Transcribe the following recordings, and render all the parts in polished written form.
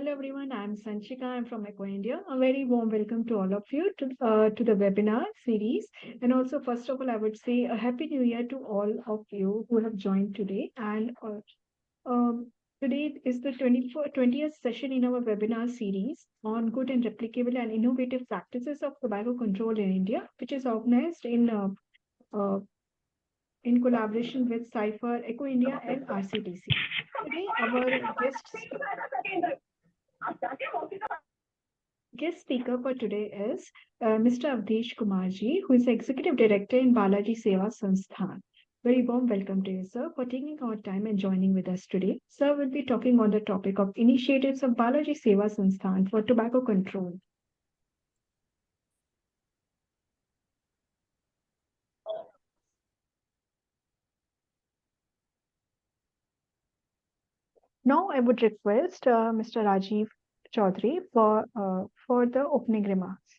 Hello everyone, I'm Sanchika. I'm from Eco India. A very warm welcome to all of you to the webinar series. And also, first of all, I would say a happy new year to all of you who have joined today. And today is the 20th session in our webinar series on good and replicable and innovative practices of tobacco control in India, which is organized uh, in collaboration with Sipher, Eco India, and RCTC. Today, our guest speaker for today is Mr. Awadhesh Kumar ji, who is Executive Director in Balajee Sewa Sansthan. Very warm welcome to you, sir, for taking our time and joining with us today. Sir will be talking on the topic of initiatives of Balajee Sewa Sansthan for tobacco control. Now, I would request Mr. Rajiv Chaudhary for the opening remarks.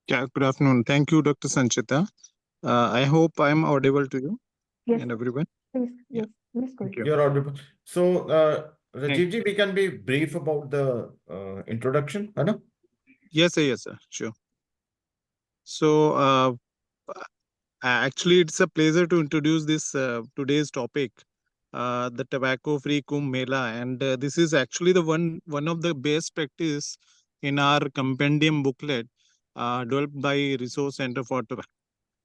Yeah, good afternoon. Thank you, Dr. Sanchita. I hope I'm audible to you and everyone. Please, yes, please go ahead. You're audible. So, Rajivji, we can be brief about the introduction, Anna? Yes, sir. Sure. So, actually, it's a pleasure to introduce this today's topic, the tobacco-free Kumbh Mela, and this is actually the one of the best practice in our compendium booklet developed by Resource Center for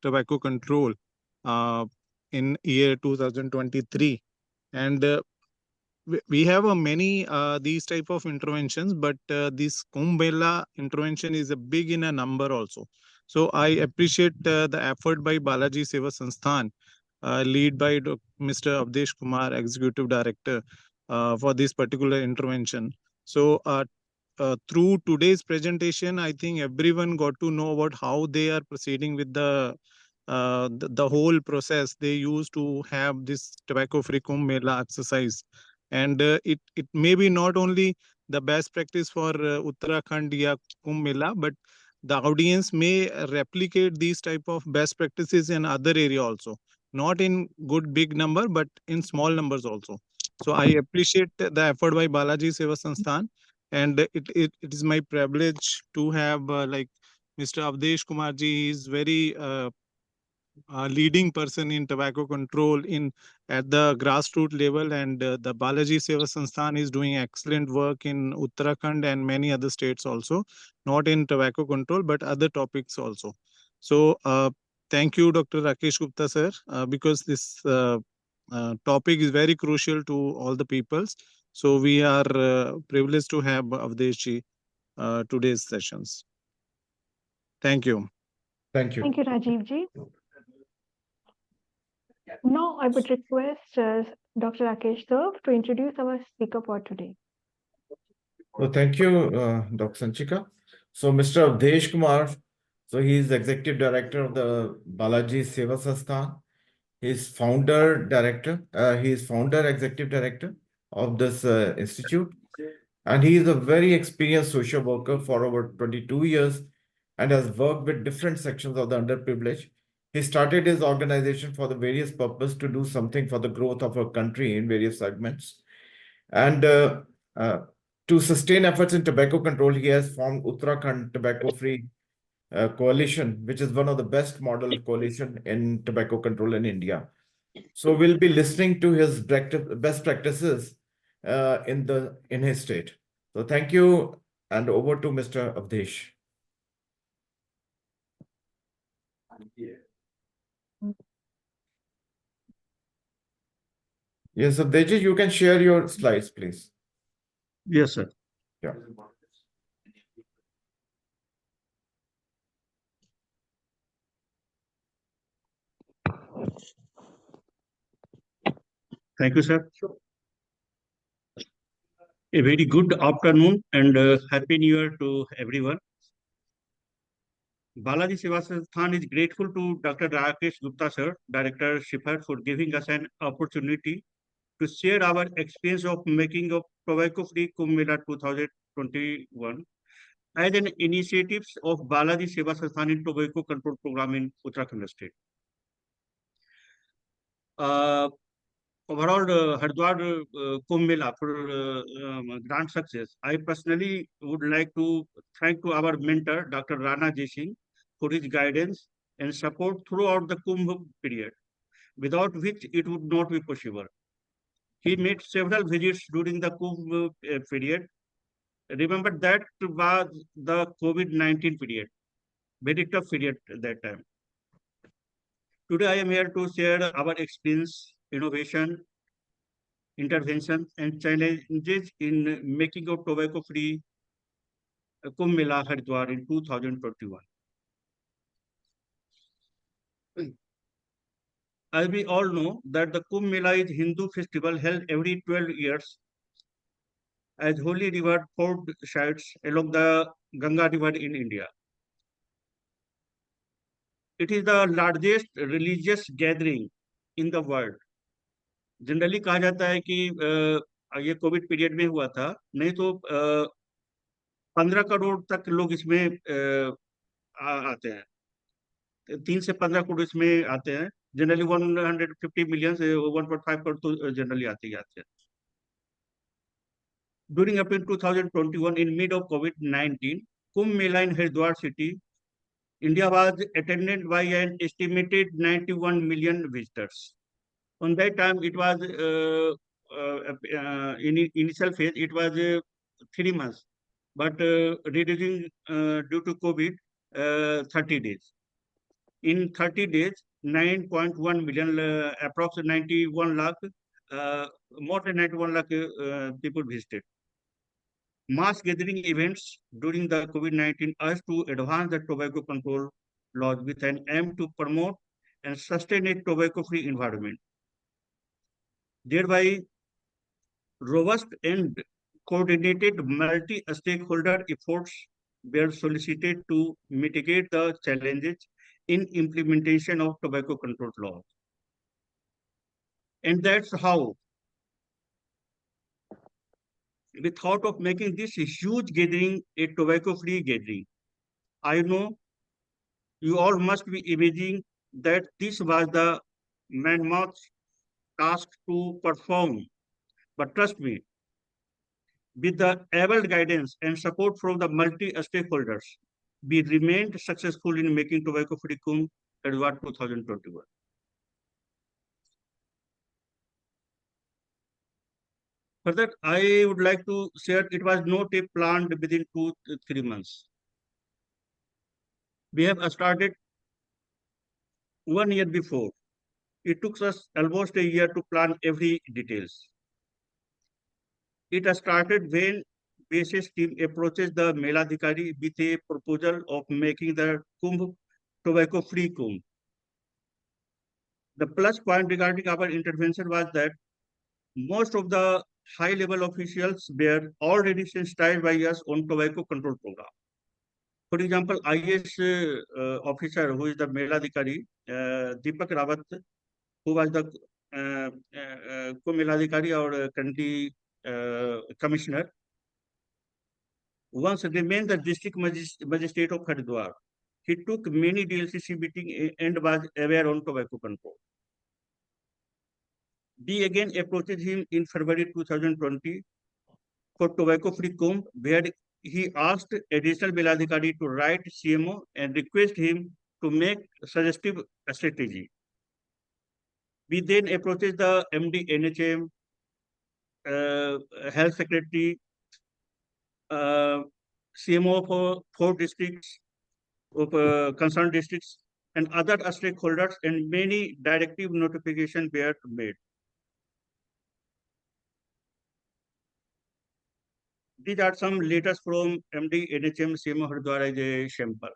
Tobacco Control in year 2023, and we have many these type of interventions, but this Kumbh Mela intervention is a big in a number also. So I appreciate the effort by Balajee Sewa Sansthan, lead by Mr. Awadhesh Kumar, Executive Director, for this particular intervention. So through today's presentation, I think everyone got to know about how they are proceeding with the whole process they use to have this tobacco-free Kumbh Mela exercise. And it may be not only the best practice for Uttarakhand ya Kumbh Mela, but the audience may replicate these type of best practices in other area also, not in good big number, but in small numbers also. So I appreciate the effort by Balajee Sewa Sansthan, and it is my privilege to have like Mr. Awadhesh Kumar ji. He is very leading person in tobacco control at the grassroots level, and the Balajee Sewa Sansthan is doing excellent work in Uttarakhand and many other states also, not in tobacco control but other topics also. So thank you, Dr. Rakesh Gupta sir, because this topic is very crucial to all the peoples. So we are privileged to have Awadhesh ji today's sessions. Thank you. Thank you. Thank you, Rajiv ji. Now, I would request Dr. Rakesh sir to introduce our speaker for today. Well, thank you, Dr. Sanchika. So, Mr. Awadhesh Kumar, so he is Executive Director of the Balajee Sewa Sansthan. He is founder, Executive Director of this institute. And he is a very experienced social worker for over 22 years and has worked with different sections of the underprivileged. He started his organization for the various purpose to do something for the growth of our country in various segments. And to sustain efforts in tobacco control, he has formed Uttarakhand Tobacco Free Coalition, which is one of the best model coalition in tobacco control in India. So we'll be listening to his best practices in his state. So thank you, and over to Mr. Awadhesh. Yes, Awadhesh, you can share your slides, please. Yes, sir. Yeah. Thank you, sir. A very good afternoon and Happy New Year to everyone. Balajee Sewa Sansthan is grateful to Dr. Rakesh Gupta, sir, Director Sipher, for giving us an opportunity to share our experience of making of tobacco-free Kumbh Mela 2021 as an initiative of Balajee Sewa Sansthan in tobacco control program in Uttarakhand state. overall Haridwar Kumbh Mela for grand success. I personally would like to thank to our mentor, Dr. Rana Jising, for his guidance and support throughout the Kumbh period, without which it would not be possible. He made several visits during the Kumbh period. Remember, that was the COVID-19 period, very tough period at that time. Today, I am here to share our experience, innovation, intervention, and challenges in making a tobacco-free Kumbh Mela Haridwar in 2021. As we all know that the Kumbh Mela is Hindu festival held every 12 years as holy river ford sites along the Ganga River in India. It is the largest religious gathering in the world. Generally कहा जाता है कि ये Covid period में हुआ था, नहीं तो 15 करोड़ तक लोग इसमें आते हैं, 3 से 15 करोड़ इसमें आते हैं. जनरली 150 मिलियन से 1.5 करोड़ तो जनरली आते ही आते हैं. During April 2021, in mid of COVID-19, Kumbh Mela in Haridwar city, India was attended by an estimated 91 million visitors. On that time, it was in initial phase, it was 3 months, but reducing due to COVID, 30 days. In 30 days, 9.1 million, approximately 91 lakh, more than 91 lakh people visited. Mass gathering events during the COVID-19 urged to advance the tobacco control laws with an aim to promote and sustain a tobacco-free environment. Thereby, robust and coordinated multi-stakeholder efforts were solicited to mitigate the challenges in implementation of tobacco control laws. And that's how we thought of making this huge gathering a tobacco-free gathering. I know you all must be imagining that this was the mammoth task to perform. But trust me, with the able guidance and support from the multi-stakeholders, we remained successful in making tobacco-free Kumbh Haridwar 2021. Further, I would like to share it was not a planned within 2 to 3 months. We have started 1 year before. It took us almost a year to plan every details. It started when BSS team approaches the Meladhikari with a proposal of making the Kumbh tobacco-free Kumbh. The plus point regarding our intervention was that most of the high-level officials were already sensitized by us on tobacco control program. For example, IS officer who is the Meladhikari, Deepak Rawat, who was the Meladhikari or country commissioner, once remained the district magistrate of Haridwar. He took many DLCC meetings and was aware on tobacco control. We again approached him in February 2020 for tobacco-free Kumbh, where he asked additional Meladhikari to write CMO and request him to make suggestive strategy. We then approached the MD NHM, Health Secretary, CMO for 4 districts of concerned districts and other stakeholders, and many directive notifications were made. These are some letters from MD NHM CMO Haridwar as a sample.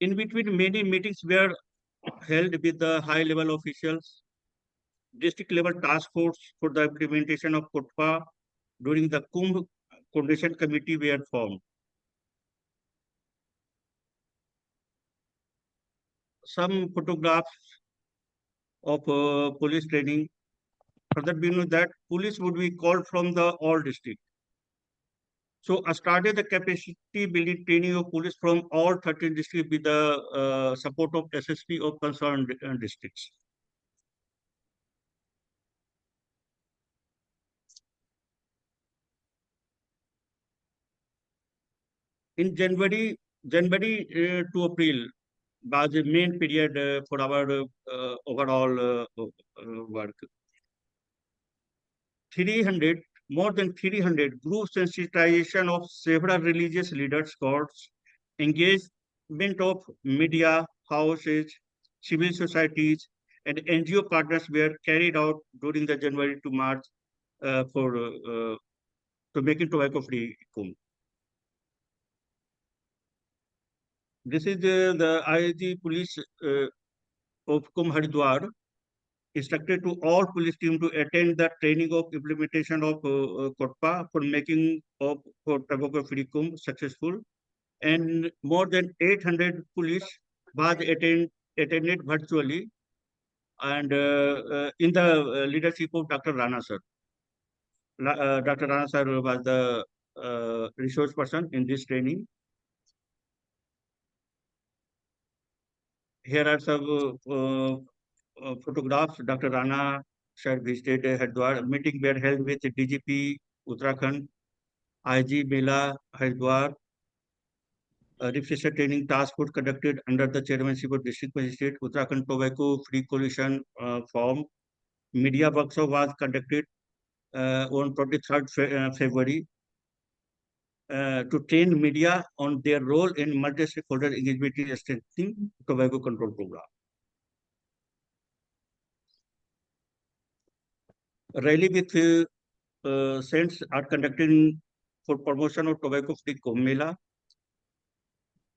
In between, many meetings were held with the high-level officials. District-level task force for the implementation of KUTPA during the Kumbh Coordination Committee were formed. Some photographs of police training. Further, we know that police would be called from the all district. So I started the capacity building training of police from all 13 districts with the support of SSP of concerned districts. In January to April was the main period for our overall work. 300, more than 300 group sensitization of several religious leaders, courts, engagement of media, houses, civil societies, and NGO partners were carried out during the January to March to making tobacco free Kumbh. This is the IIG police of Kumbh Haridwar instructed to all police team to attend the training of implementation of Kotpa for making of for tobacco free Kumbh successful, and more than 800 police was attended virtually, and in the leadership of Dr. Rana sir. Dr. Rana sir was the resource person in this training. Here are some photographs. Dr. Rana sir visited Haridwar. Meeting were held with DGP Uttarakhand, IG Mela Haridwar. Refresher training task force conducted under the chairmanship of District Magistrate. Uttarakhand Tobacco Free Coalition formed. Media workshop was conducted on 23rd February to train media on their role in multi-stakeholder engagement in strengthening tobacco control program. Rally with scents are conducted for promotion of tobacco free Kumbh Mela.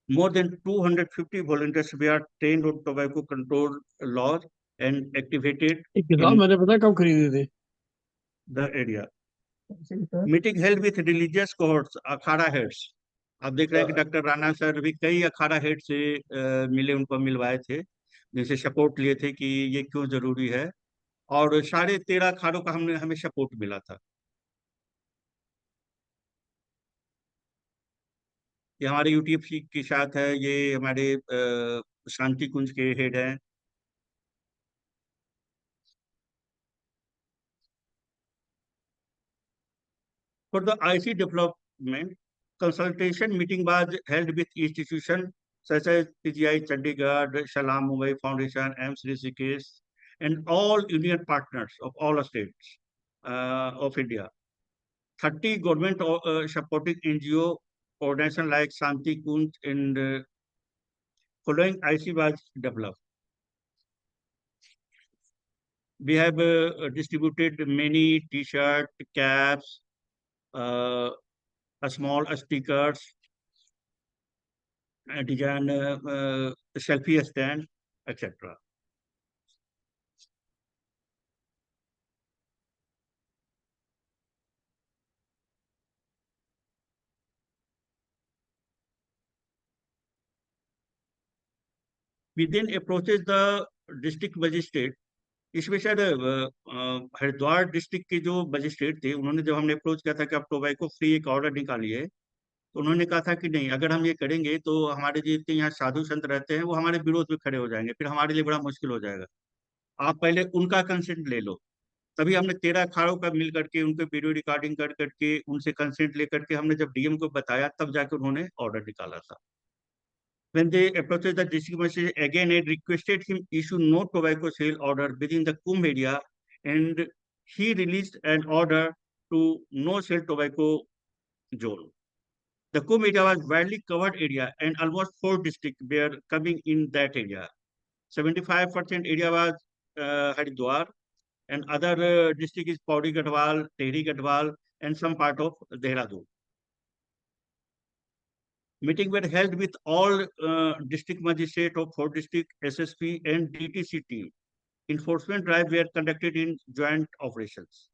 More than 250 volunteers were trained on tobacco control laws and activated in the area. Meeting held with religious cohorts, Akhara heads. आप देख रहे हैं कि doctor Rana sir भी कई अखाड़ा head से मिले, उनको मिलवाए थे, जिनसे सपोर्ट लिए थे कि ये क्यों जरूरी है, और 13.5 अखाड़ों का हमें सपोर्ट मिला था। ये हमारे यूटीएफसी के साथ है, ये हमारे शांति कुंज के हेड हैं। For the IC development, consultation meeting was held with institutions such as PGI Chandigarh, Salam Mumbai Foundation, AIMS Rishikesh, and all union partners of all states of India. 30 government supporting NGO organizations like Shanti Kunj and following IC was developed. We have distributed many T-shirts, caps, small stickers, design selfie stand, etc. We then approaches the district magistrate. इसमें शायद Haridwar district के जो magistrate थे, उन्होंने जब हमने approach किया था कि आप टोबैको फ्री एक ऑर्डर निकालिए, तो उन्होंने कहा था कि नहीं, अगर हम ये करेंगे तो हमारे जितने यहाँ साधु संत रहते हैं वो हमारे विरोध में खड़े हो जाएंगे, फिर हमारे लिए बड़ा मुश्किल हो जाएगा, आप पहले उनका कंसेंट ले लो। तभी हमने 13 अखाड़ों का मिल करके उनके वीडियो रिकॉर्डिंग कर करके उनसे कंसेंट लेकर के हमने जब डीएम को बताया, तब जाकर उन्होंने ऑर्डर निकाला था। When they approached the district magistrate again and requested him issue no tobacco sale order within the Kumbh area, and he released an order to no sell tobacco zone. The Kumbh area was widely covered area, and almost 4 districts were coming in that area. 75% area was Haridwar, and other district is Pauri Gadwal, Tehri Gadwal, and some part of Dehradun. Meeting were held with all district magistrate of 4 district, SSP and DTC team. Enforcement drive were conducted in joint operations.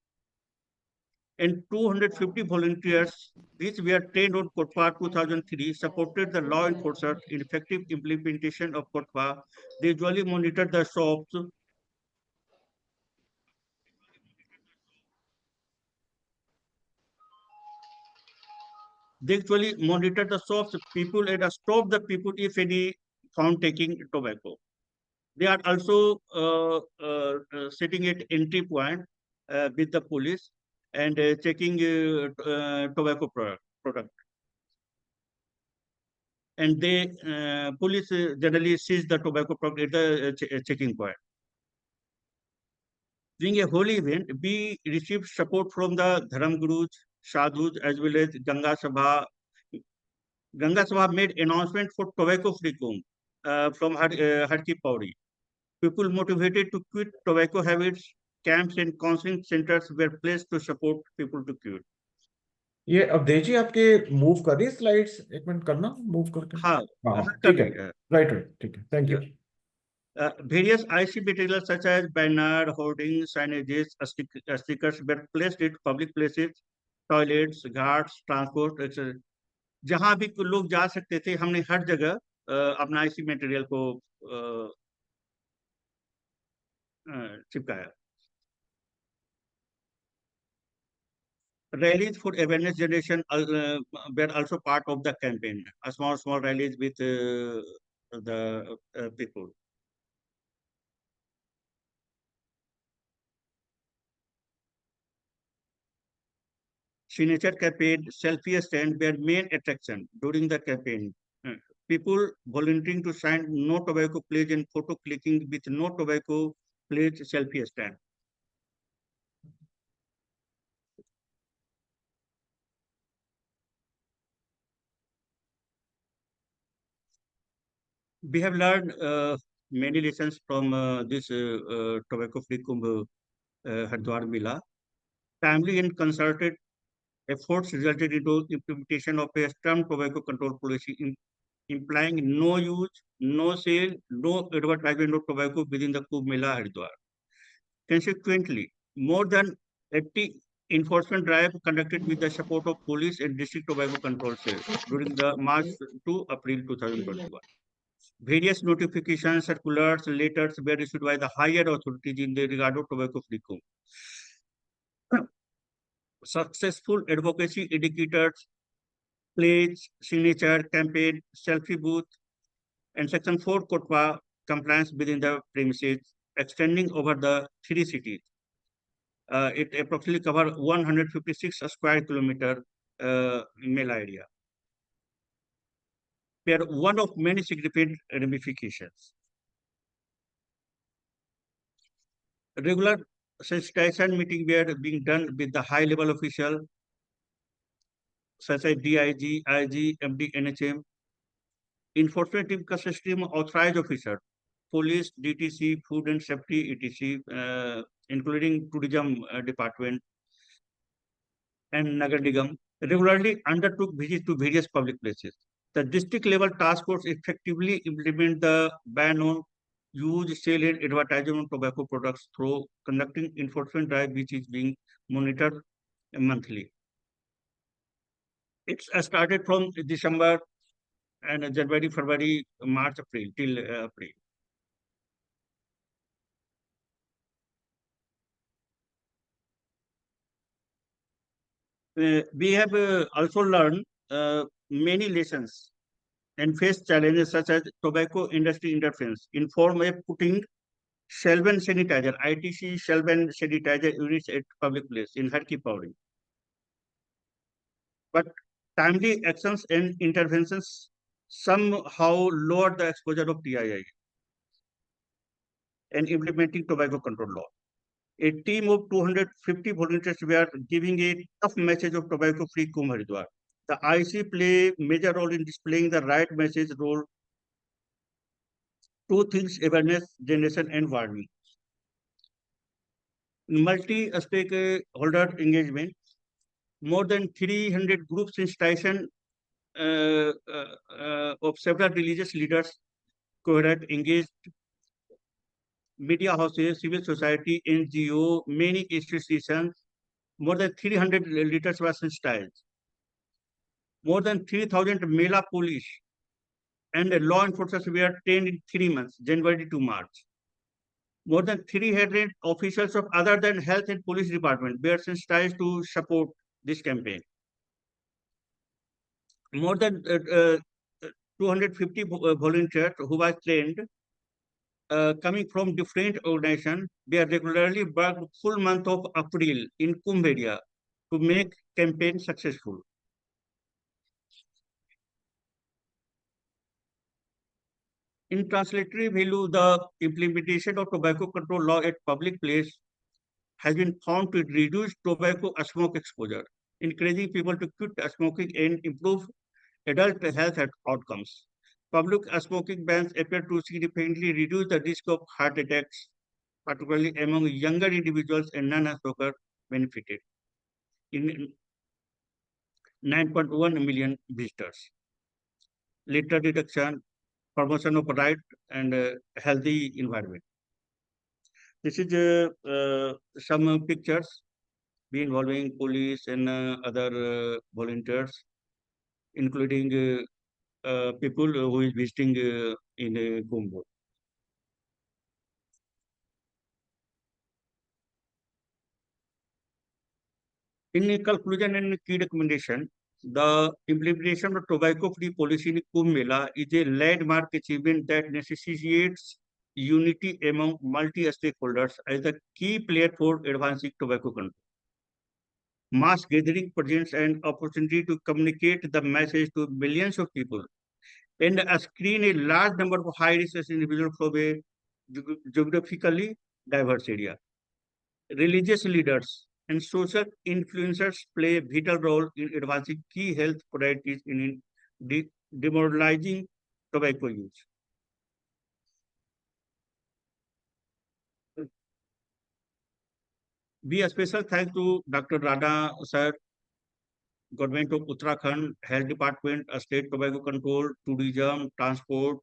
And 250 volunteers, which were trained on Kotpa 2003, supported the law enforcers in effective implementation of Kotpa. They usually monitored the shops. They actually monitor the shops, people, and stop the people if any found taking tobacco. They are also sitting at entry point with the police and checking tobacco product. And they police generally seize the tobacco product at the checking point. During a holy event, we received support from the Dharam Gurus, Sadhus, as well as Ganga Sabha. Ganga Sabha made announcement for tobacco-free Kumbh from Har Ki Pauri. People motivated to quit tobacco habits, camps and counseling centers were placed to support people to quit. ये अवधेश जी आपके move कर रही slides, एक minute करना move करके। हाँ, हाँ कर ठीक है, रही है। राइट राइट, ठीक है, thank you. Various IC materials such as banner, hoardings, signages, stickers were placed at public places, toilets, ghats, transport, etc. जहां भी लोग जा सकते थे, हमने हर जगह अपना IC मटेरियल को चिपकाया। Rallies for awareness generation were also part of the campaign. A small rallies with the people. Signature campaign, selfie stand were main attraction during the campaign. People volunteering to sign no tobacco pledge and photo clicking with no tobacco pledge selfie stand. We have learned many lessons from this tobacco-free Kumbh Hardwar Mela. Timely and concerted efforts resulted into implementation of a stern tobacco control policy implying no use, no sale, no advertisement of tobacco within the Kumbh Mela Haridwar. Consequently, more than 80 enforcement drives conducted with the support of police and district tobacco control cells during the March to April 2021. Various notifications, circulars, letters were issued by the higher authorities in the regard of tobacco-free Kumbh. Successful advocacy indicators, pledge, signature, campaign, selfie booth, and Section 4 Kotwa compliance within the premises, extending over the 3 cities. It approximately covers 156 square kilometer Mela area. They are one of many significant ramifications. Regular sensitization meeting were being done with the high-level official such as DIG, IG, MD, NHM, enforcement team का system authorized officer, police, DTC, food and safety, etc., including tourism department and Nagar Nigam, regularly undertook visits to various public places. The district level task force effectively implement the ban on use, sale and advertising of tobacco products through conducting enforcement drive which is being monitored monthly. It's started from December and January, February, March, April till April. We have also learned many lessons and faced challenges such as tobacco industry interference in form of putting shelf and sanitizer, ITC shelf and sanitizer units at public place in Har Ki Pauri. But timely actions and interventions somehow lowered the exposure of TII and implementing tobacco control law. A team of 250 volunteers were giving a tough message of tobacco-free Kumbh Haridwar. The IC play major role in displaying the right message role. Two things: awareness, generation, and warning. Multi-stakeholder engagement. More than 300 groups in station of several religious leaders cohort engaged, media houses, civil society, NGO, many institutions. More than 300 leaders were sensitized. More than 3,000 Mela police and law enforcement were trained in 3 months, January to March. More than 300 officials of other than health and police department were sensitized to support this campaign. more than 250 volunteers who were trained coming from different organizations. They are regularly work full month of April in Kumbh area to make campaign successful. In translatory value, the implementation of tobacco control law at public place has been found to reduce tobacco smoke exposure, encouraging people to quit smoking and improve adult health outcomes. Public smoking bans appear to significantly reduce the risk of heart attacks, particularly among younger individuals and non-smokers benefited in 9.1 million visitors. Litter reduction, promotion of right and healthy environment. This is some pictures be involving police and other volunteers, including people who is visiting in Kumbh. In conclusion and key recommendation, the implementation of tobacco-free policy in Kumbh Mela is a landmark achievement that necessitates unity among multi-stakeholders as the key player for advancing tobacco control. Mass gathering presents an opportunity to communicate the message to millions of people and screen a large number of high-risk individuals from a geographically diverse area. Religious leaders and social influencers play a vital role in advancing key health priorities in demoralizing tobacco use. Be a special thanks to Dr. Rana sir, Government of Uttarakhand, Health Department, State Tobacco Control, Tourism, Transport,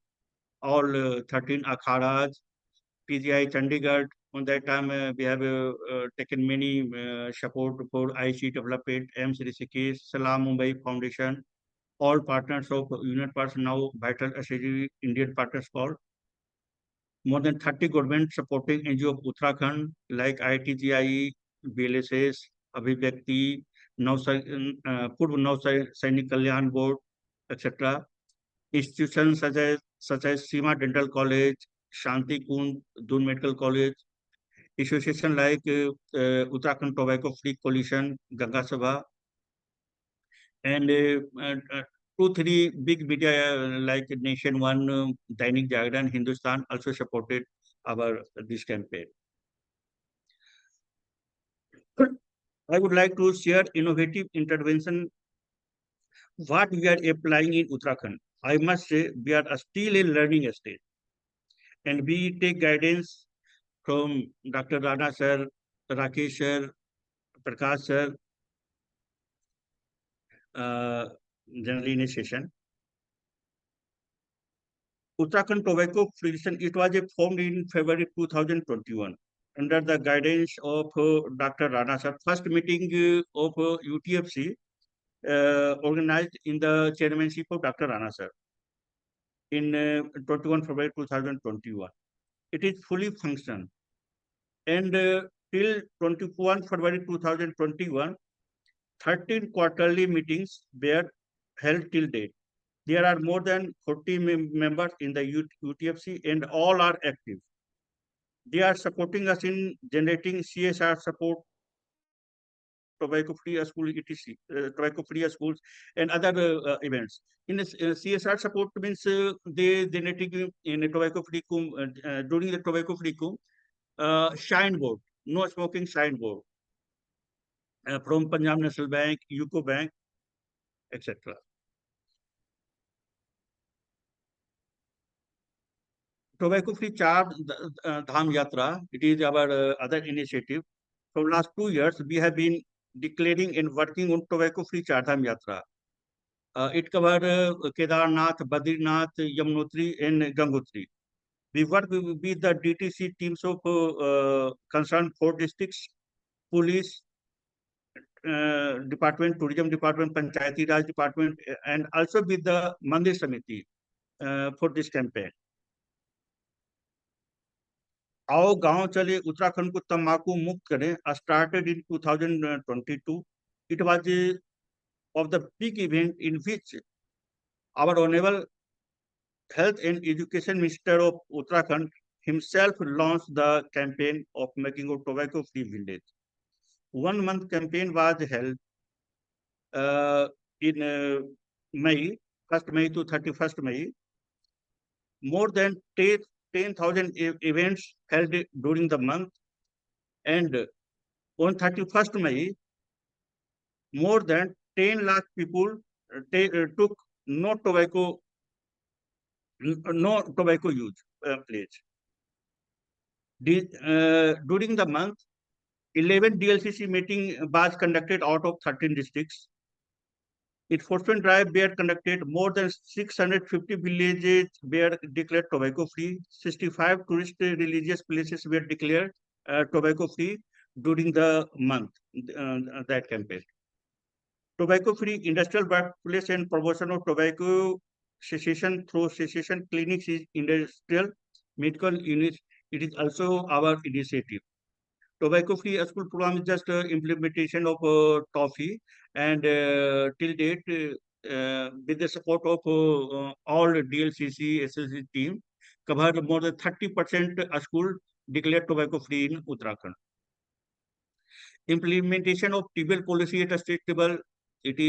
all 13 akhadas, PGI Chandigarh. On that time, we have taken many support for IC development, AIMS Rishikesh, Salam Mumbai Foundation, all partners of Union Partners now vital SAG Indian partners called. More than 30 government supporting NGO of Uttarakhand like ITGIE, BSS, Abhivyakti, Purv Sainik Kalyan Board, etc. Institutions such as Seema Dental College, Shanti Kund, Dun Medical College, association like Uttarakhand Tobacco Free Coalition, Ganga Sabha, and 2-3 big media like Nation One, Dainik Jagran, Hindustan also supported this campaign. I would like to share innovative intervention what we are applying in Uttarakhand. I must say we are still in learning stage, and we take guidance from Dr. Rana sir, Rakesh sir, Prakash sir, generally in a session. Uttarakhand Tobacco Prevention, it was formed in February 2021 under the guidance of Dr. Rana sir. First meeting of UTFC organized in the chairmanship of Dr. Rana sir in 21 February 2021. It is fully functional. And till 21 February 2021, 13 quarterly meetings were held till date. There are more than 40 members in the UTFC and all are active. They are supporting us in generating CSR support, tobacco-free school, etc., tobacco-free schools and other events. In this, CSR support means they generating in a tobacco-free during the tobacco-free shine board, no smoking shine board from Punjab National Bank, UCO Bank, etc. Tobacco-free Char Dham Yatra, it is our other initiative. From last 2 years, we have been declaring and working on tobacco-free Char Dham Yatra. It covers Kedarnath, Badrinath, Yamunotri, and Gangotri. We work with the DTC teams of concerned 4 districts, police department, tourism department, Panchayati Raj department, and also with the Mandir Samiti for this campaign. आओ गांव चले उत्तराखंड को तंबाकू मुक्त करें started in 2022. It was of the big event in which Our Honorable Health and Education Minister of Uttarakhand himself launched the campaign of making a tobacco-free village. 1 month campaign was held in May, 1st May to 31st May. More than 10,000 events held during the month, and on 31st May, more than 10 lakh people took no tobacco use pledge. During the month, 11 DLCC meeting was conducted out of 13 districts. Enforcement drive were conducted. More than 650 villages were declared tobacco free. 65 tourist religious places were declared tobacco free during the month, that campaign. Tobacco free industrial workplace and promotion of tobacco cessation through cessation clinics is industrial medical units. It is also our initiative. Tobacco free school program is just implementation of toffee, and till date, with the support of all DLCC SSC team, covered more than 30% school declared tobacco free in Uttarakhand. Implementation of TBL policy at a state level, it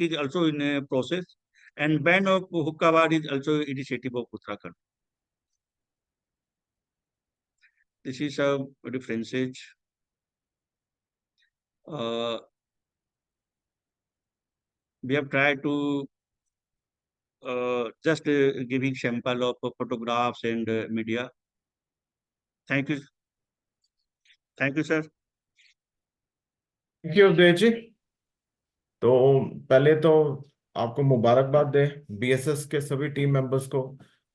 is also in a process, and ban of hookah bar is also initiative of Uttarakhand. This is a references. We have tried to just giving sample of photographs and media. Thank you. Thank you, sir. Thank you Avdhesh ji. तो पहले तो आपको मुबारकबाद दे BSS के सभी team members को।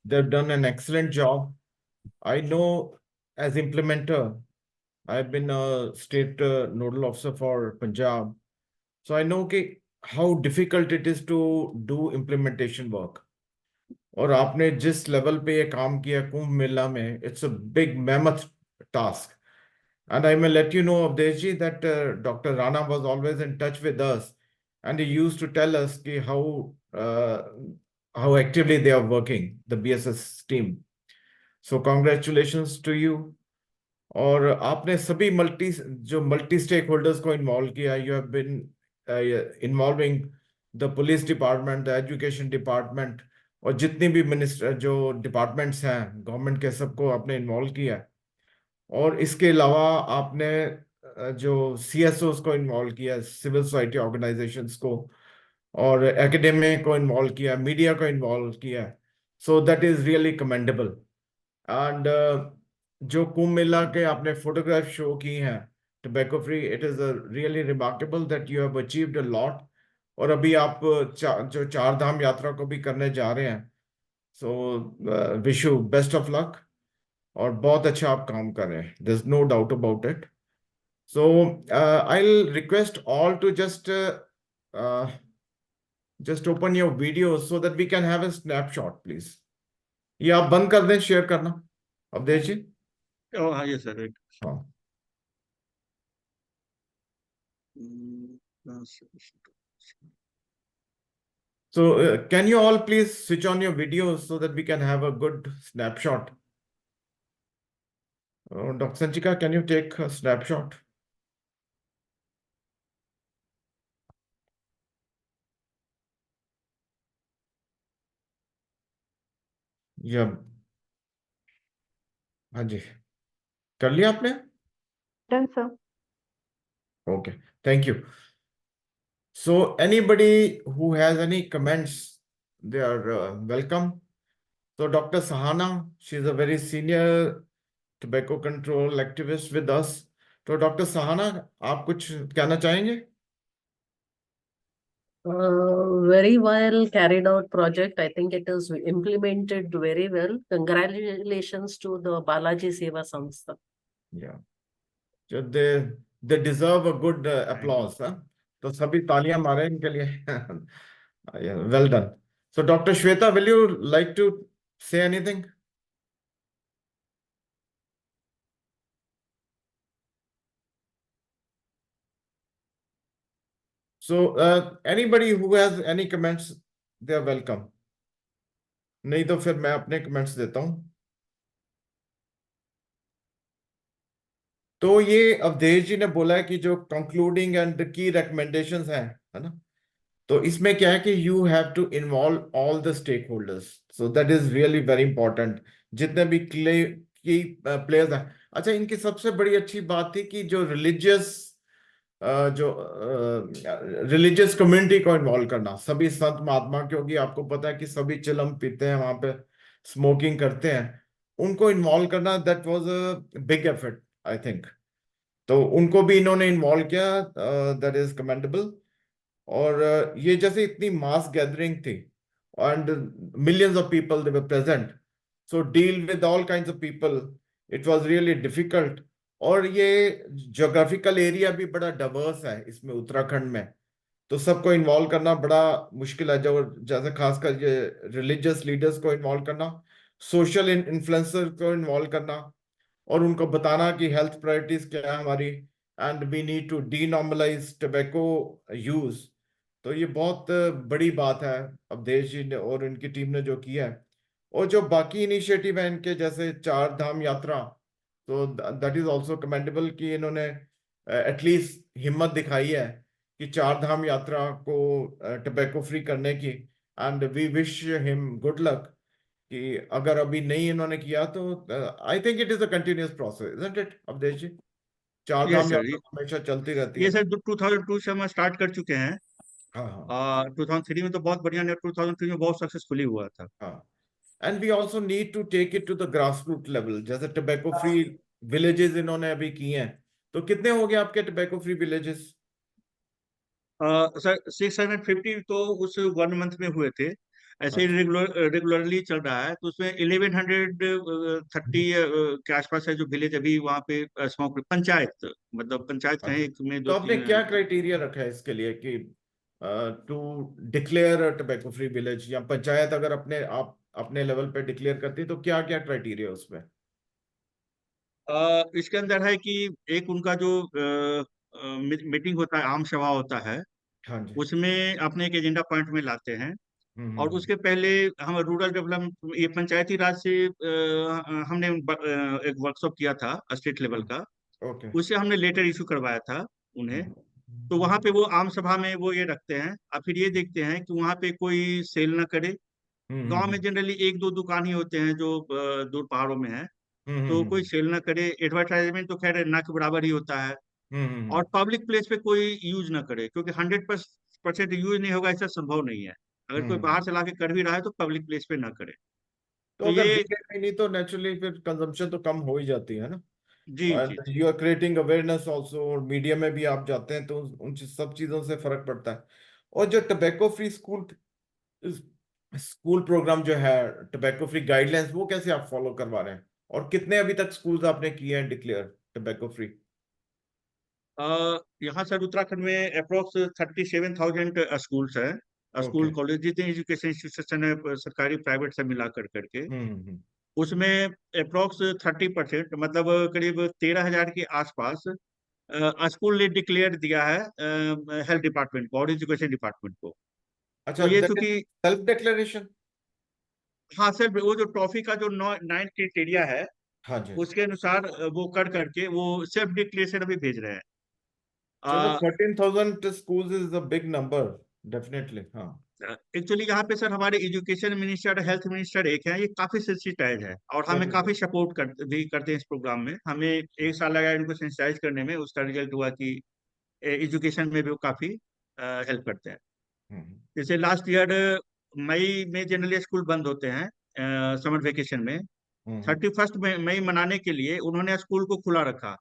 They have done an excellent job. I know as implementer I have been a state nodal officer for Punjab, so I know कि how difficult it is to do implementation work. और आपने जिस level पे ये काम किया कुंभ मेला में, it's a big mammoth task. And I may let you know, Avdesh ji, that Dr. Rana was always in touch with us, and he used to tell us how actively they are working, the BSS team. So congratulations to you. और आपने सभी multi stakeholders को involve किया। You have been involving the police department, the education department, और जितनी भी minister जो departments हैं गवर्नमेंट के, सबको आपने इन्वॉल्व किया। और इसके अलावा आपने जो CSOs को इन्वॉल्व किया, सिविल सोसाइटी ऑर्गेनाइजेशंस को, और एकेडमिक को इन्वॉल्व किया, मीडिया को इन्वॉल्व किया। सो that is really commendable. And जो कुंभ मेला के आपने फोटोग्राफ शो की हैं tobacco free, it is really remarkable that you have achieved a lot. और अभी आप जो 4 धाम यात्रा को भी करने जा रहे हैं, so wish you best of luck. और बहुत अच्छा आप काम कर रहे हैं, there's no doubt about it. So I'll request all to just open your videos so that we can have a snapshot, please. ये आप बंद कर दें शेयर करना अवधेश जी। Oh, yes, sir. Right. हाँ। So can you all please switch on your videos so that we can have a good snapshot? Dr. Sanchika, can you take a snapshot? Yeah. हाँ जी, कर लिया आपने? Done, sir. Okay, thank you. So anybody who has any comments, they are welcome. So Dr. Sahana, she's a very senior tobacco control activist with us. तो doctor Sahana, आप कुछ कहना चाहेंगे? Very well carried out project. I think it is implemented very well. Congratulations to the Balajee Sewa Sansthan. Yeah. So they deserve a good applause, huh? तो सभी तालियां मारें इनके लिए। Yeah, well done. So Dr. Shweta, will you like to say anything? So anybody who has any comments, they are welcome. नहीं तो फिर मैं अपने कमेंट्स देता हूँ। तो ये अवधेश जी ने बोला है कि जो कंक्लूडिंग एंड की रिकमेंडेशंस हैं, है ना, तो इसमें क्या है कि you have to involve all the stakeholders, so that is really very important. जितने भी की प्लेयर्स हैं। अच्छा, इनकी सबसे बड़ी अच्छी बात थी कि जो रिलीजियस कम्युनिटी को इन्वॉल्व करना, सभी संत महात्मा, क्योंकि आपको पता है कि सभी चिलम पीते हैं वहां पे, स्मोकिंग करते हैं, उनको इन्वॉल्व करना, that was a big effort I think. तो उनको भी इन्होंने इन्वॉल्व किया, दैट इज कमेंडेबल। और ये जैसे इतनी मास गैदरिंग थी and millions of people they were present, so deal with all kinds of people, it was really difficult. और ये ज्योग्राफिकल एरिया भी बड़ा डाइवर्स है इसमें, उत्तराखंड में, तो सबको इन्वॉल्व करना बड़ा मुश्किल है। जो जैसे खासकर ये रिलीजियस लीडर्स को इन्वॉल्व करना, सोशल इन्फ्लुएंसर को इन्वॉल्व करना, और उनको बताना कि हेल्थ प्रायोरिटीज क्या है हमारी, and we need to denormalize tobacco use. तो ये बहुत बड़ी बात है अवधेश जी ने और इनकी टीम ने जो किया है। और जो बाकी इनिशिएटिव है इनके, जैसे चार धाम यात्रा, तो दैट इज आल्सो कमेंडेबल कि इन्होंने एटलीस्ट हिम्मत दिखाई है कि चार धाम यात्रा को टोबैको फ्री करने की। And we wish him good luck कि अगर अभी नहीं इन्होंने किया तो I think it is a continuous process, isn't it Avdhesh ji? चार यस धाम सर, यात्रा हमेशा चलती रहती ये है। सर 2002 से हम स्टार्ट कर चुके हैं। हाँ हाँ 2003 में तो बहुत बढ़िया, 2003 में बहुत सक्सेसफुली हुआ था। हाँ। And we also need to take it to the grass root level, जैसे टोबैको फ्री विलेजेस इन्होंने अभी किए हैं। तो कितने हो गए आपके टोबैको फ्री विलेजेस? सर 650 तो उस 1 मंथ में हुए थे। ऐसे ही अच्छा। रेगुलरली चल रहा है, तो उसमें 1130 के आसपास है जो विलेज अभी वहाँ पे स्मोक, पंचायत, मतलब पंचायत कहें, अच्छा, एक में तो दो आपने क्या क्राइटेरिया रखा है इसके लिए कि to declare tobacco free village, या पंचायत अगर अपने आप अपने लेवल पे डिक्लेयर करती है तो क्या क्या क्राइटेरिया उसमें? इसके अंदर है कि एक उनका जो मीटिंग होता है, आम सभा होता है, हाँ जी। उसमें अपने एक एजेंडा पॉइंट में लाते हैं। और हम्म। उसके पहले हम रूरल डेवलपमेंट, ये पंचायती राज से हमने एक वर्कशॉप किया था स्टेट लेवल का, ओके। उससे हमने लेटर इशू करवाया था उन्हें। हम्म तो वहां पे वो आम सभा में वो ये रखते हैं, और फिर ये देखते हैं कि वहां पे कोई सेल ना करे। गांव में हम्म जनरली एक दो दुकान ही होते हैं जो दूर पहाड़ों में है, तो कोई हम्म सेल ना करे। एडवर्टाइजमेंट तो खैर ना के बराबर ही होता है। हम्म। और पब्लिक प्लेस पे कोई यूज ना करे, क्योंकि 100% यूज नहीं होगा ऐसा संभव नहीं है। अगर कोई बाहर से लाके कर भी रहा है तो पब्लिक प्लेस पे ना करे। तो तो अगर ये, बिकेगा नहीं तो नेचुरली फिर कंजम्पशन तो कम हो ही जाती है ना। जी जी एंड जी। You are creating awareness also, और मीडिया में भी आप जाते हैं तो उन सब चीजों से फर्क पड़ता है। और जो tobacco free school school program जो है, टोबैको फ्री गाइडलाइंस, वो कैसे आप फॉलो करवा रहे हैं? और कितने अभी तक स्कूल्स आपने किए हैं डिक्लेयर टोबैको फ्री? यहाँ सर उत्तराखंड में अप्रोक्स 37,000 स्कूल्स है, ओके। स्कूल कॉलेज जितने एजुकेशन इंस्टीट्यूशन है, सरकारी प्राइवेट से मिला कर करके, हम्म। उसमें अप्रोक्स 30%, मतलब करीब 13,000 के आसपास स्कूल ने डिक्लेयर दिया है हेल्थ डिपार्टमेंट को और एजुकेशन डिपार्टमेंट को। अच्छा, तो ये दैट इज चूंकि, सेल्फ डिक्लेरेशन? हाँ सर, वो जो ट्रॉफी का जो 9 क्राइटेरिया है, हाँ जी। उसके अनुसार वो कर करके वो सेल्फ डिक्लेरेशन अभी भेज रहे चलो, हैं। 13,000 schools is a big number, definitely, हाँ। एक्चुअली यहाँ पे सर हमारे एजुकेशन मिनिस्टर, हेल्थ मिनिस्टर एक है, ये काफी सेंसिटाइज है और हमें Definitely। काफी सपोर्ट भी करते हैं इस प्रोग्राम में। हमें 1 साल लगा इनको सेंसिटाइज करने में, उसका रिजल्ट हुआ कि एजुकेशन में भी वो काफी हेल्प करते हैं। हम्म जैसे लास्ट ईयर मई में जनरली स्कूल बंद होते हैं समर वेकेशन में। हम्म। 31 मई मनाने के लिए उन्होंने स्कूल को खुला रखा,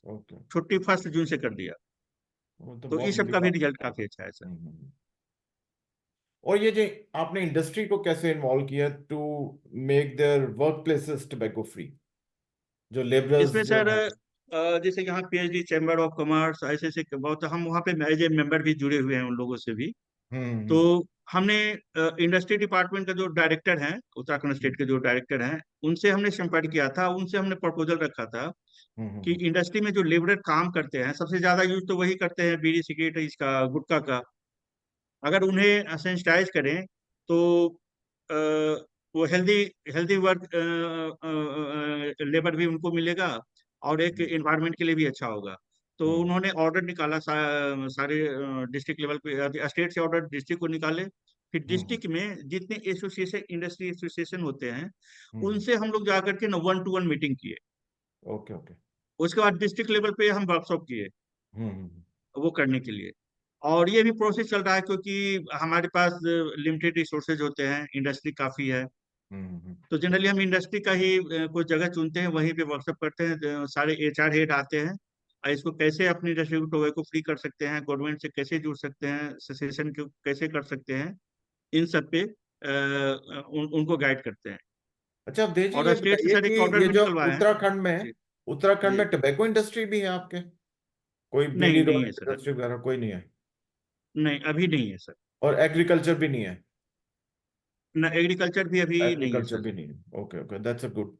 ओके। छुट्टी 1 जून से कर दिया। वो तो तो बहुत इस सब बड़ी का भी बात रिजल्ट है। काफी अच्छा है सर। और ये जो आपने इंडस्ट्री को कैसे इन्वॉल्व किया to make their work places tobacco free, जो लेबरर्स इसमें जो सर है? जैसे यहाँ पीएचडी चैम्बर ऑफ कॉमर्स ऐसे ऐसे बहुत, हम वहाँ पे एज ए मेंबर भी जुड़े हुए हैं उन लोगों से भी। तो हम्म हमने इंडस्ट्री डिपार्टमेंट का जो डायरेक्टर हैं, उत्तराखंड स्टेट के जो डायरेक्टर हैं, उनसे हमने संपर्क किया था, उनसे हमने प्रपोजल रखा था कि इंडस्ट्री में जो लेबरर काम करते हैं, सबसे ज्यादा यूज तो वही करते हैं बीड़ी सिगरेट इसका, गुटखा का। अगर उन्हें सेंसिटाइज करें तो अ, वो हेल्दी हेल्दी वर्क लेबर भी उनको मिलेगा, और एक इन्वायरमेंट के लिए भी अच्छा होगा। तो उन्होंने ऑर्डर निकाला सारे डिस्ट्रिक्ट लेवल पे, स्टेट से ऑर्डर डिस्ट्रिक्ट को निकाले। फिर डिस्ट्रिक्ट में जितने एसोसिएशन, इंडस्ट्री एसोसिएशन होते हैं, उनसे हम लोग जाकर के 1-to-1 मीटिंग किए। Okay okay. उसके बाद डिस्ट्रिक्ट लेवल पे हम वर्कशॉप किए हम्म वो करने के लिए। और ये भी प्रोसेस चल रहा है, क्योंकि हमारे पास लिमिटेड रिसोर्सेज होते हैं, इंडस्ट्री काफी है। तो जनरली हम इंडस्ट्री का ही कोई जगह चुनते हैं, वहीं पे वर्कशॉप करते हैं। सारे एचआर हेड आते हैं, और इसको कैसे अपनी इंडस्ट्री को टोबैको फ्री कर सकते हैं, गवर्नमेंट से कैसे जुड़ सकते हैं, सेसेशन को कैसे कर सकते हैं, इन सब पे उनको गाइड करते हैं। अच्छा अवधेश जी, और ये स्टेट से बताइए सर कि एक ऑर्डर ये भी जो निकलवाए हैं। जी उत्तराखंड जी। में टबैको इंडस्ट्री भी है आपके? कोई नहीं, बीड़ी नहीं रोल है सर, इंडस्ट्री वगैरह कोई नहीं है? नहीं अभी नहीं है सर। और एग्रीकल्चर भी नहीं है? ना, एग्रीकल्चर भी अभी नहीं है एग्रीकल्चर सर। भी नहीं है, okay okay, that's a good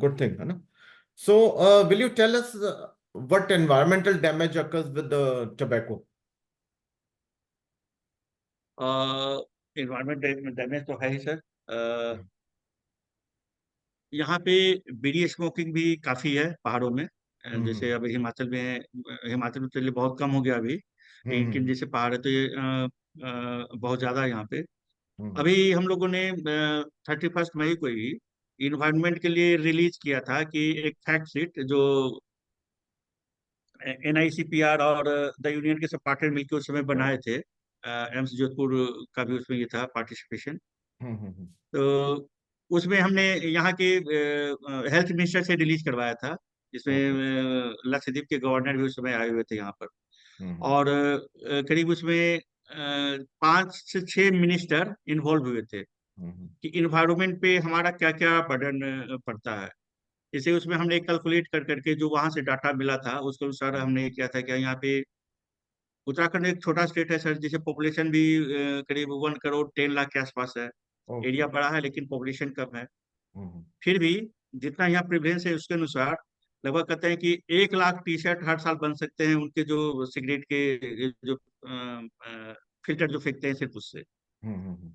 good thing, है ना? So will you tell us what environmental damage occurs with the tobacco? Environment damage तो है ही सर। यहाँ पे बीड़ी स्मोकिंग भी काफी है पहाड़ों में। जैसे हम्म अभी हिमाचल में, हिमाचल में चलिए बहुत कम हो गया अभी, लेकिन हम्म जैसे पहाड़ है तो ये बहुत ज्यादा है यहाँ पे। हम्म अभी हम लोगों ने 31 मई को ही इन्वायरमेंट के लिए रिलीज किया था कि एक फैक्ट शीट जो NICPR और द यूनियन के सब पार्टनर मिलकर उस समय बनाए थे। एम्स जोधपुर का भी उसमें ये था पार्टिसिपेशन। हम्म। तो उसमें हमने यहाँ के हेल्थ मिनिस्टर से रिलीज करवाया था, ओके। जिसमें लक्षद्वीप के गवर्नर भी उस समय आए हुए थे यहाँ पर। हम्म और करीब उसमें 5 से 6 मिनिस्टर इन्वॉल्व हुए थे हम्म कि इन्वायरमेंट पे हमारा क्या क्या बर्डन पड़ता है। इसे उसमें हमने कैलकुलेट कर करके जो वहां से डाटा मिला था, उसके अनुसार हमने किया था कि यहाँ पे उत्तराखंड एक छोटा स्टेट है सर, जिसे पॉपुलेशन भी करीब 1 करोड़ 10 लाख के आसपास है। ओके। एरिया बड़ा है लेकिन पॉपुलेशन कम है। हम्म फिर भी जितना यहाँ प्रिवलेंस है उसके अनुसार लगभग कहते हैं कि 1 लाख टी-शर्ट हर साल बन सकते हैं, उनके जो सिगरेट के जो फिल्टर जो फेंकते हैं सिर्फ उससे। हम्म।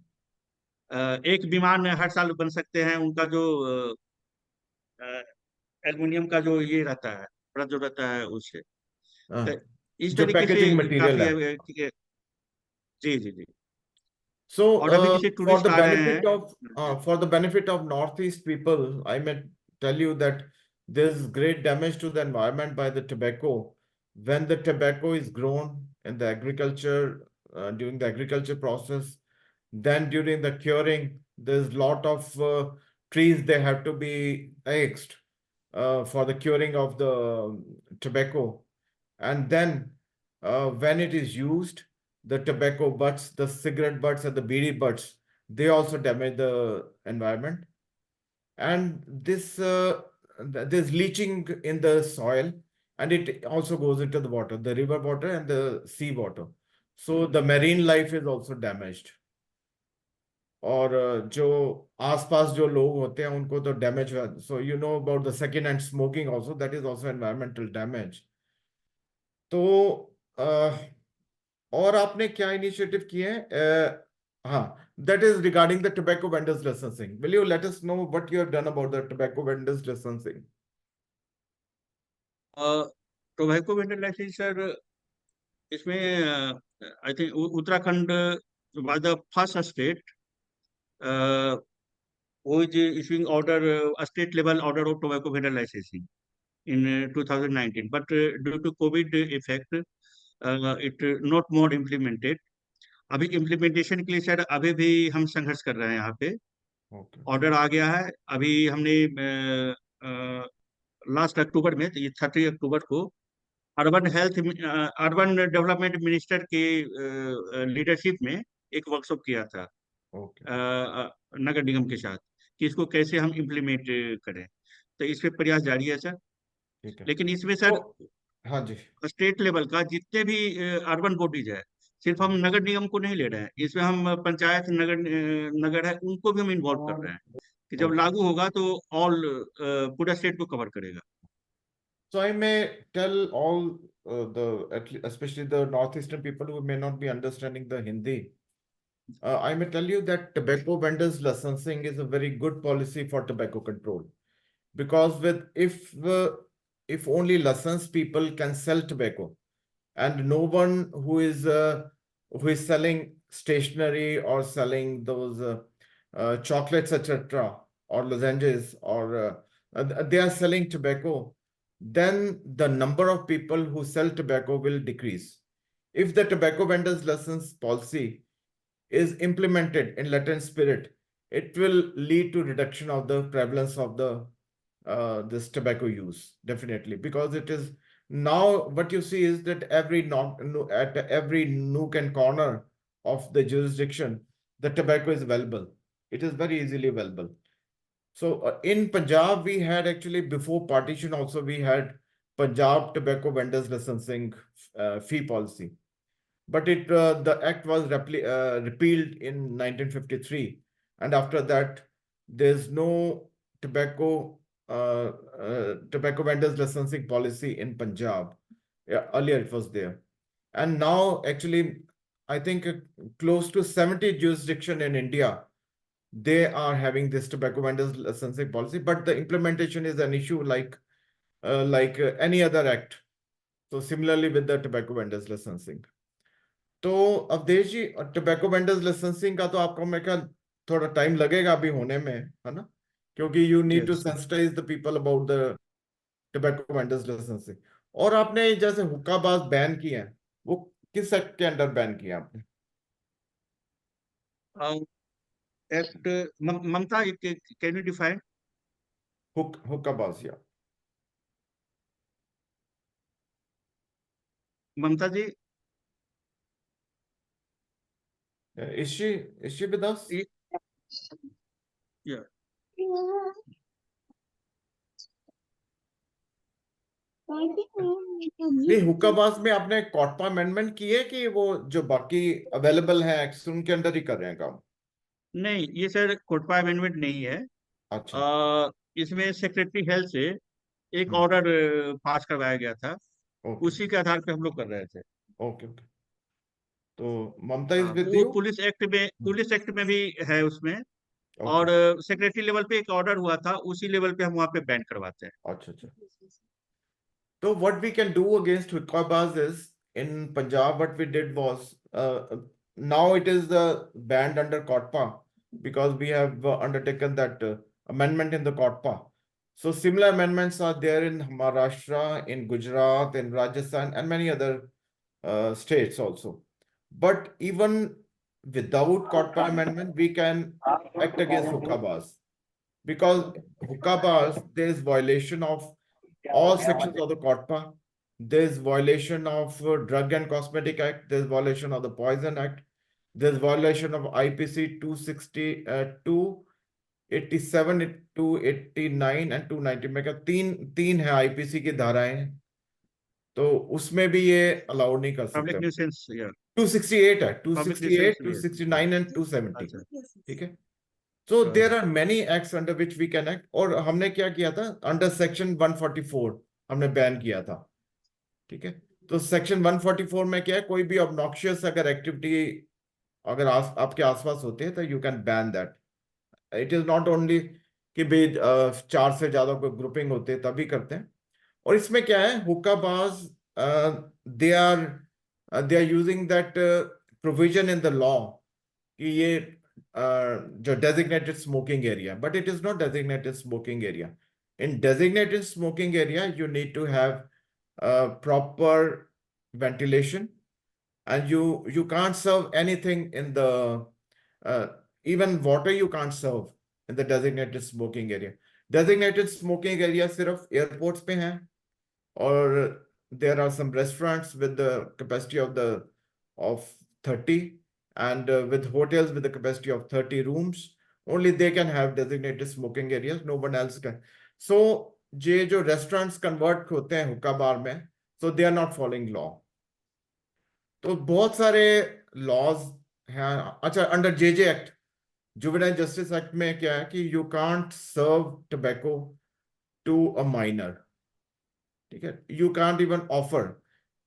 एक विमान हर साल बन सकते हैं, उनका जो एल्युमिनियम का जो ये रहता है, परत जो रहता है उससे। तो इस जो तरीके से पैकेजिंग मटेरियल काफी है। है जी जी जी। So, और अभी जैसे for टूरिस्ट the आ रहे benefit हैं। of Northeast people, I may tell you that there's great damage to the environment by the tobacco. When the tobacco is grown in the agriculture, during the agriculture process, then during the curing, there's lot of trees they have to be axed for the curing of the tobacco. And then when it is used, the tobacco butts, the cigarette butts, and the beedi butts, they also damage the environment. And there's leaching in the soil, and it also goes into the water, the river water and the sea water. So the marine life is also damaged. और जो आसपास जो लोग होते हैं उनको तो damage, so you know about the second hand smoking also, that is also environmental damage. तो और आपने क्या इनिशिएटिव किए हैं? हाँ, that is regarding the tobacco vendors licensing. Will you let us know what you have done about the tobacco vendors licensing? Tobacco vendor license sir, इसमें I think Uttarakhand was the first state who is issuing order, state level order of tobacco vendor licensing in 2019, but due to COVID effect, it not more implemented. अभी implementation के लिए sir अभी भी हम संघर्ष कर रहे हैं यहाँ पे। ओके। ऑर्डर आ गया है, अभी हमने लास्ट अक्टूबर में, तो ये 30 अक्टूबर को अर्बन डेवलपमेंट मिनिस्टर के लीडरशिप में एक वर्कशॉप किया था ओके। नगर निगम के साथ, कि इसको कैसे हम इम्प्लीमेंट करें। तो इस पे प्रयास जारी है सर। ठीक है। लेकिन इसमें तो सर हाँ जी। स्टेट लेवल का जितने भी अर्बन बॉडीज है, सिर्फ हम नगर निगम को नहीं ले रहे हैं इसमें, हम पंचायत नगर है उनको भी हम इन्वॉल्व कर रहे हैं, कि जब ओके। लागू होगा तो ऑल पूरा स्टेट को कवर करेगा। So I may tell all especially the northeastern people who may not be understanding the Hindi. I may tell you that tobacco vendors licensing is a very good policy for tobacco control, because if only licensed people can sell tobacco, and no one who is selling stationery or selling those chocolates, etc., or lozenges, or they are selling tobacco, then the number of people who sell tobacco will decrease. If the tobacco vendors license policy is implemented in letter and spirit, it will lead to reduction of the prevalence of the this tobacco use, definitely, because it is now what you see is that at every nook and corner of the jurisdiction, the tobacco is available. It is very easily available. So in Punjab, we had actually before partition also we had Punjab tobacco vendors licensing fee policy, but the act was repealed in 1953, and after that there's no tobacco tobacco vendors licensing policy in Punjab. Yeah, earlier it was there, and now actually I think close to 70 jurisdiction in India, they are having this tobacco vendors licensing policy, but the implementation is an issue like any other act. So similarly with the tobacco vendors licensing. तो अवधेश जी, tobacco vendors licensing का तो आपको मैं क्या थोड़ा time लगेगा अभी होने में, है ना, क्योंकि you need to Yes. Sensitise the people about the tobacco vendors licensing. और आपने जैसे हुक्काबाज बैन किए हैं, वो किस एक्ट के अंडर बैन किया आपने? Act, Mamta, can you define? हुक्काबाज, या Mamta ji, is she with us? yeah. नहीं, हुक्काबाज में आपने कॉटपा अमेंडमेंट की है कि वो जो बाकी अवेलेबल है एक्ट्स उनके अंडर ही कर रहे हैं काम? नहीं, ये सर कोटपा अमेंडमेंट नहीं है। अच्छा, इसमें सेक्रेटरी हेल्थ से एक हम्म, ऑर्डर पास करवाया गया था, ओके उसी के आधार पे हम लोग कर रहे थे। Okay okay. तो ममता इज हाँ, विद वो यू? पुलिस एक्ट में भी है उसमें, और ओके, सेक्रेटरी लेवल पे एक ऑर्डर हुआ था, उसी लेवल पे हम वहाँ पे बैन करवाते हैं। अच्छा अच्छा. So what we can do against Hukkabaz is, in Punjab, what we did was, now it is banned under Kotpa, because we have undertaken that amendment in the Kotpa. So similar amendments are there in Maharashtra, in Gujarat, in Rajasthan, and many other states also. But even without Kotpa amendment, we can act against Hukkabaz, because Hukkabaz, there is violation of all sections of the COTPA. There's violation of Drug and Cosmetic Act. There's violation of the Poison Act. There's violation of IPC 260, 287, 289 and 290. मैं कहा तीन है IPC की धाराएं, तो उसमें भी ये अलाउ नहीं कर पब्लिक सकते. न्यूसेंस, या 268 है, पब्लिक न्यूसेंस 268, भी है। 269 and 270. अच्छा, ठीक है. So there are many acts under which we can act. और हमने क्या किया था, अंडर सेक्शन 144 हमने बैन किया था. ठीक है. तो सेक्शन 144 में क्या है, कोई भी ऑब्नॉक्शियस अगर एक्टिविटी अगर आपके आसपास होते हैं तो you can ban that. It is not only कि भाई 4 से ज्यादा कोई ग्रुपिंग होते हैं तभी करते हैं. और इसमें क्या है, hookah bars they are using that provision in the law कि ये जो designated smoking area, but it is not designated smoking area. In designated smoking area, you need to have proper ventilation, and you can't serve anything in the even water you can't serve in the designated smoking area. Designated smoking area सिर्फ airports पे हैं, or there are some restaurants with the capacity of 30, and with hotels with the capacity of 30 rooms. Only they can have designated smoking areas, no one else can. So ये जो restaurants convert होते हैं हुक्का बार में, so they are not following law. तो बहुत सारे laws हैं. अच्छा, under JJ Act, Juvenile Justice Act में क्या है कि you can't serve tobacco to a minor. ठीक है, यू कांट इवन ऑफर,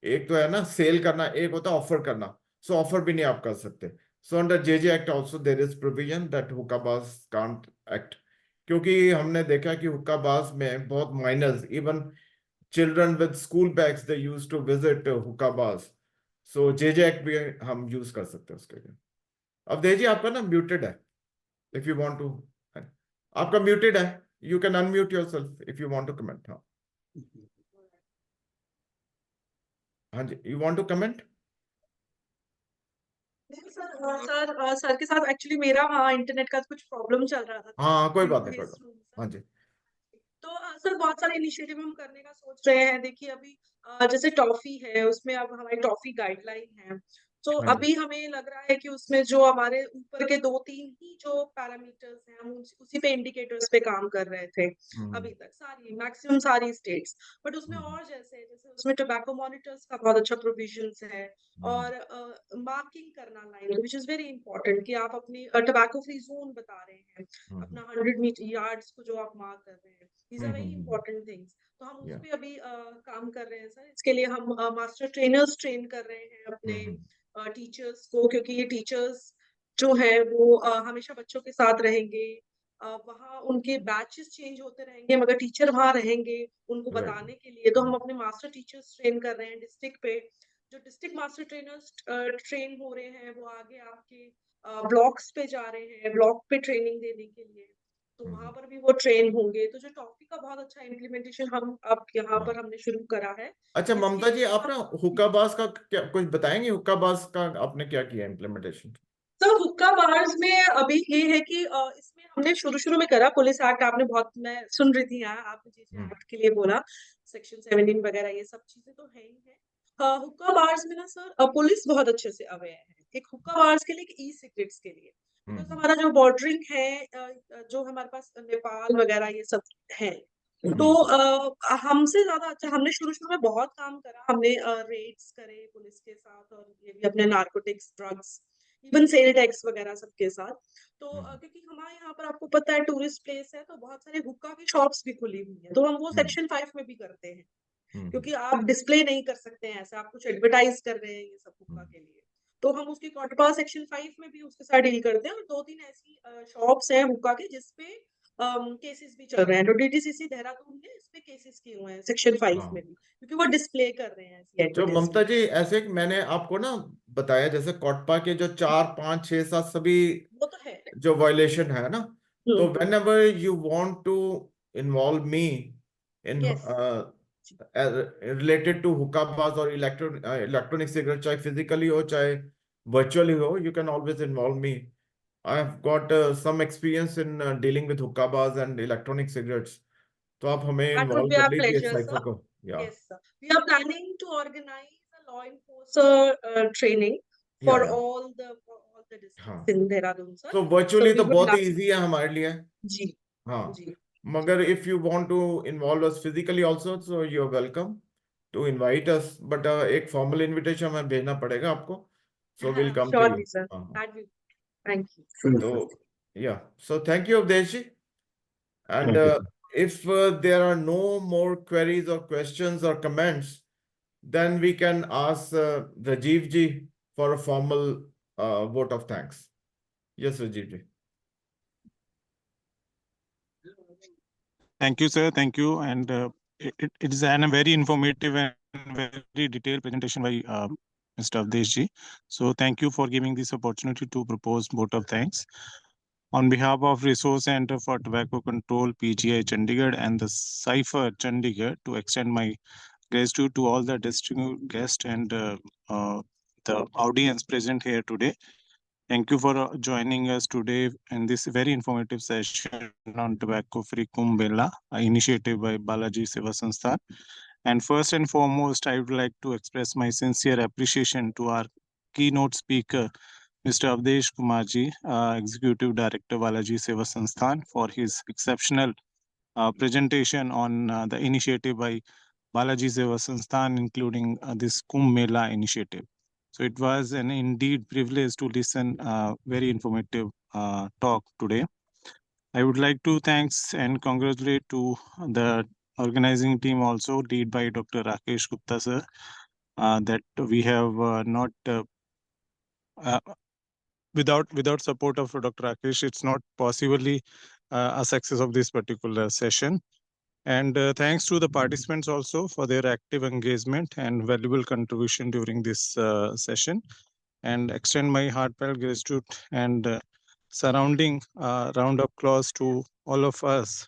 एक तो है ना सेल करना, एक होता है ऑफर करना, सो ऑफर भी नहीं आप कर सकते। So under JJ act also there is provision that hookah bars can't act, क्योंकि हमने देखा कि हुक्काबाज में बहुत minors, even children with school bags they use to visit hookah bars, so JJ act भी हम यूज कर सकते हैं उसके लिए। अब देखिए आपका ना म्यूटेड है, इफ यू वांट टू, आपका म्यूटेड है, you can unmute yourself if you want to comment. हाँ हाँ जी, you want to comment? Sir के साथ एक्चुअली मेरा वहाँ इंटरनेट का कुछ प्रॉब्लम चल रहा था, हाँ कोई बात नहीं, कोई His बात। room, sir. हाँ जी। तो सर बहुत सारे इनिशिएटिव हम करने का सोच रहे हैं। देखिए अभी जैसे टॉफी है, उसमें अब हमारी टॉफी गाइडलाइन है, तो हाँ जी। अभी हमें लग रहा है कि उसमें जो हमारे ऊपर के 2-3 ही जो पैरामीटर्स हैं, हम उसी पे इंडिकेटर्स पे काम कर रहे थे अभी तक, सारी मैक्सिमम सारी स्टेट्स। बट उसमें और जैसे उसमें टोबैको मॉनिटर्स का बहुत अच्छा प्रोविजन है, और मार्किंग करना line, which is very important, कि आप अपनी टोबैको फ्री जोन बता रहे हैं, अपना 100 मीटर यार्ड्स को जो आप मार्क कर रहे हैं, these are very important things। तो हम उस पे अभी काम कर रहे हैं सर। इसके लिए हम मास्टर ट्रेनर्स ट्रेन कर रहे हैं अपने टीचर्स को, क्योंकि ये टीचर्स जो है वो हमेशा बच्चों के साथ रहेंगे, वहाँ उनके बैचेस चेंज होते रहेंगे, मगर टीचर वहाँ रहेंगे उनको बताने के लिए। तो हम अपने मास्टर टीचर्स ट्रेन कर रहे हैं डिस्ट्रिक्ट पे। जो डिस्ट्रिक्ट मास्टर ट्रेनर्स ट्रेन हो रहे हैं, वो आगे आपके ब्लॉक्स पे जा रहे हैं, ब्लॉक पे ट्रेनिंग देने के लिए, तो वहां पर भी वो ट्रेन होंगे। तो जो टॉपिक का बहुत अच्छा इम्प्लीमेंटेशन हम अब यहाँ पर हमने शुरू करा है। अच्छा ममता जी, आप ना हुक्काबाज का क्या कुछ बताएंगे? हुक्काबाज का आपने क्या किया इम्प्लीमेंटेशन? तो हुक्का बार्स में अभी ये है कि इसमें हमने शुरू में करा पुलिस एक्ट, आपने बहुत, मैं सुन रही थी यहाँ, आपने जैसे एक्ट के लिए बोला, सेक्शन 17 वगैरह, ये सब चीजें तो है ही है। हुक्का बार्स में ना सर पुलिस बहुत अच्छे से अवेयर है, एक हुक्का बार्स के लिए, एक ई सिगरेट्स के लिए, बिकॉज हमारा जो बॉर्डरिंग है, जो हमारे पास नेपाल वगैरह ये सब है, तो हमसे ज्यादा अच्छा हमने शुरू में बहुत काम करा, हमने रेड्स करे पुलिस के साथ, और ये भी अपने narcotics, drugs, even sale tax वगैरह सबके साथ। तो क्योंकि हमारे यहाँ पर आपको पता है टूरिस्ट प्लेस है, तो बहुत सारे हुक्का की शॉप्स भी खुली हुई है, तो हम वो सेक्शन 5 में भी करते हैं, क्योंकि आप डिस्प्ले नहीं कर सकते हैं ऐसा, आप कुछ एडवर्टाइज कर रहे हैं ये सब हुक्का के लिए, तो हम उसके कोटपा सेक्शन 5 में भी उसके साथ डील करते हैं। और 2-3 ऐसी शॉप्स हैं हुक्का के जिसपे केसेस भी चल रहे हैं, तो डीटीसीसी देहरादून ने इस पे केसेस किए हुए हैं सेक्शन 5 में भी, क्योंकि वो डिस्प्ले कर रहे हैं ऐसी जो ममता एडवर्टाइजमेंट। जी, ऐसे मैंने आपको ना बताया, जैसे कोटपा के जो 4, 5, 6, 7 सभी वो तो है। जो वायलेशन है ना, तो whenever you want to involve me in Yes. Related to hookah bars और इलेक्ट्रॉनिक सिगरेट, चाहे फिजिकली हो चाहे वर्चुअली हो, you can always involve me. I've got some experience in dealing with hookahbars and electronic cigarettes. तो आप हमें That would involve be कर our लीजिए pleasure, साइफर sir. को। या Yes, sir. We are planning to organize a law enforcer training for या all the districts हाँ, in Dehradun, sir. तो So वर्चुअली we तो would बहुत love. इजी है हमारे लिए। जी हाँ, जी। मगर if you want to involve us physically also, so you are welcome to invite us, but एक फॉर्मल इनविटेशन हमें भेजना पड़ेगा आपको, so will come to Surely, you. sir. हाँ, That will. Thank you. तो yeah, so thank you Avdhesh ji. And Thank you. if there are no more queries or questions or comments, then we can ask Rajiv ji for a formal vote of thanks. Yes, Rajiv ji. Thank you, sir. Thank you. And it is a very informative and very detailed presentation by Mr. Awadhesh ji. So thank you for giving this opportunity to propose vote of thanks. On behalf of Resource Center for Tobacco Control, PGI Chandigarh, and the Sipher Chandigarh, to extend my gratitude to all the distinguished guests and the audience present here today. Thank you for joining us today in this very informative session on Tobacco Free Kumbh Mela, an initiative by Balajee Sewa Sansthan. And first and foremost, I would like to express my sincere appreciation to our keynote speaker, Mr. Awadhesh Kumar ji, Executive Director, Balajee Sewa Sansthan, for his exceptional presentation on the initiative by Balajee Sewa Sansthan, including this Kumbh Mela initiative. So it was an indeed privilege to listen very informative talk today. I would like to thanks and congratulate to the organizing team also led by Dr. Rakesh Gupta sir. That we have not without support of Dr. Rakesh, it's not possibly a success of this particular session. And thanks to the participants also for their active engagement and valuable contribution during this session. And extend my heartfelt gratitude and surrounding round of applause to all of us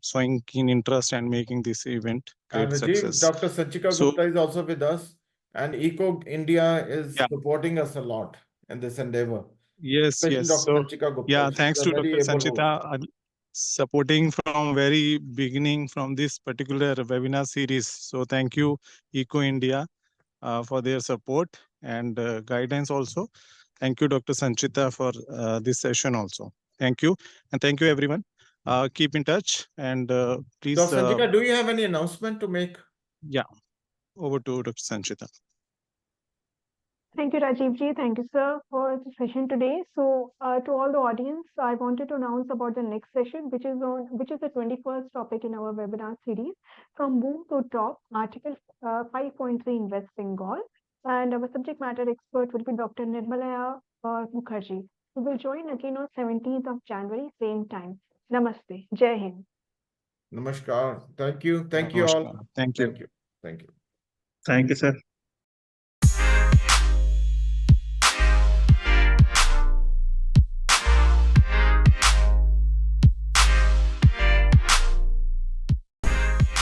showing keen interest and making this event great And Rajiv, success. Dr. Sanchika So, Gupta is also with us, and Eco India is yeah. supporting us a lot in this endeavor. Yes, Especially yes. Dr. So, Sanchika Gupta. yeah, She's thanks a to very Dr. able host. Sanchita supporting from very beginning from this particular webinar series. So, thank you, Eco India, for their support and guidance also. Thank you, Dr. Sanchita, for this session also. Thank you. And thank you, everyone. Keep in touch and please. Dr. Sanchika, do you have any announcement to make? Yeah, over to Dr. Sanchita. Thank you, Rajiv ji. Thank you, sir, for the session today. So, to all the audience, I wanted to announce about the next session, which is the 21st topic in our webinar series, from boom to top, Article 5.3 Invest Bengal, and our subject matter expert will be Dr. Nirmalaya Mukherjee, who will join again on 17th of January, same time. Namaste. Jai Hind. Namaskar. Thank you. Thank you all. Thank you. Thank you. Thank you. Thank you, sir.